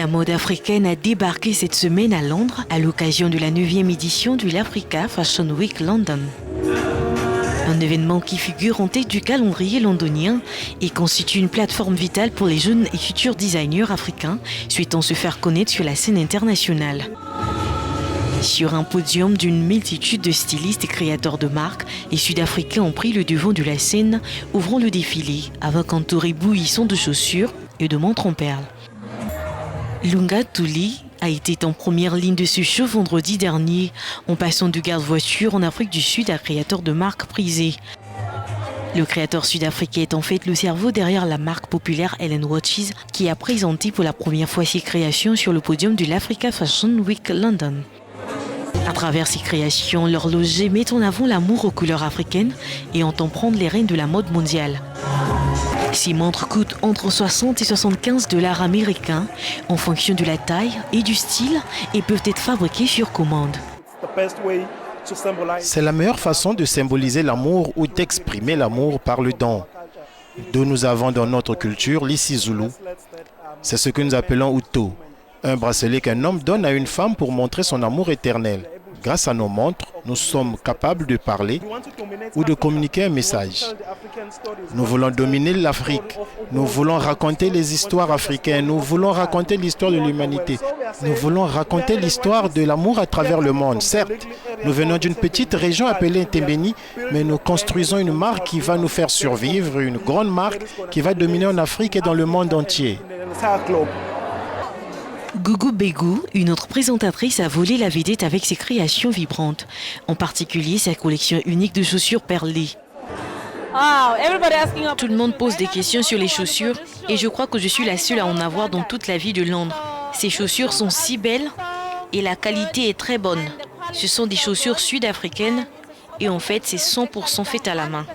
La mode africaine a débarqué cette semaine à Londres à l'occasion de la 9e édition du l'Africa Fashion Week London. Un événement qui figure en tête du calendrier londonien et constitue une plateforme vitale pour les jeunes et futurs designers africains souhaitant se faire connaître sur la scène internationale. Sur un podium d'une multitude de stylistes et créateurs de marques, les Sud-Africains ont pris le devant de la scène, ouvrant le défilé avec un tour éblouissant de chaussures et de montres en perles. Lunga Thuli a été en première ligne de ce show vendredi dernier, en passant du garde-voiture en Afrique du Sud à créateur de marques prisées. Le créateur sud-africain est en fait le cerveau derrière la marque populaire Ellen Watches, qui a présenté pour la première fois ses créations sur le podium de l'Africa Fashion Week London. À travers ses créations, l'horloger met en avant l'amour aux couleurs africaines et entend prendre les rênes de la mode mondiale. Ces montres coûtent entre 60 et 75 $ américains en fonction de la taille et du style et peuvent être fabriquées sur commande. C'est la meilleure façon de symboliser l'amour ou d'exprimer l'amour par le don. D'où nous avons dans notre culture l'isiZulu. C'est ce que nous appelons Uto, un bracelet qu'un homme donne à une femme pour montrer son amour éternel. Grâce à nos montres, nous sommes capables de parler ou de communiquer un message. Nous voulons dominer l'Afrique. Nous voulons raconter les histoires africaines. Nous voulons raconter l'histoire de l'humanité. Nous voulons raconter l'histoire de l'amour à travers le monde. Certes, nous venons d'une petite région appelée Ntembeni, mais nous construisons une marque qui va nous faire survivre, une grande marque qui va dominer en Afrique et dans le monde entier. Gugu Begu, une autre présentatrice, a volé la vedette avec ses créations vibrantes, en particulier sa collection unique de chaussures perlées. Tout le monde pose des questions sur les chaussures et je crois que je suis la seule à en avoir dans toute la ville de Londres. Ces chaussures sont si belles et la qualité est très bonne. Ce sont des chaussures sud-africaines et en fait c'est 100% fait à la main.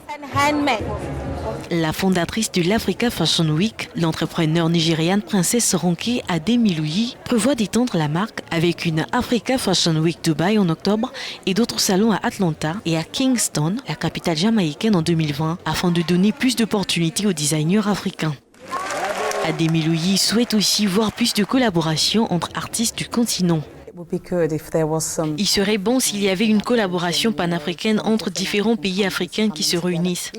La fondatrice de l'Africa Fashion Week, l'entrepreneur nigériane Princesse Ronke Ademeluyi, prévoit d'étendre la marque avec une Africa Fashion Week Dubaï en octobre et d'autres salons à Atlanta et à Kingston, la capitale jamaïcaine en 2020, afin de donner plus d'opportunités aux designers africains. Ademeluyi souhaite aussi voir plus de collaborations entre artistes du continent. Il serait bon s'il y avait une collaboration panafricaine entre différents pays africains qui se réunissent.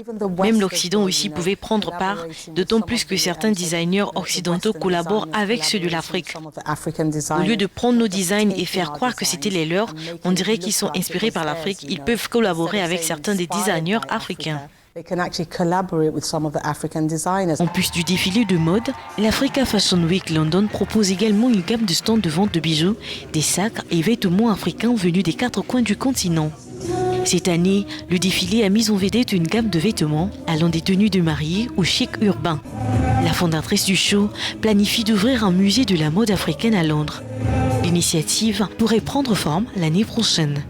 Même l'Occident aussi pouvait prendre part, d'autant plus que certains designers occidentaux collaborent avec ceux de l'Afrique. Au lieu de prendre nos designs et faire croire que c'était les leurs, on dirait qu'ils sont inspirés par l'Afrique. Ils peuvent collaborer avec certains des designers africains. En plus du défilé de mode, l'Africa Fashion Week London propose également une gamme de stands de vente de bijoux, des sacs et vêtements africains venus des 4 coins du continent. Cette année, le défilé a mis en vedette une gamme de vêtements allant des tenues de mariée au chic urbain. La fondatrice du show planifie d'ouvrir un musée de la mode africaine à Londres. L'initiative pourrait prendre forme l'année prochaine.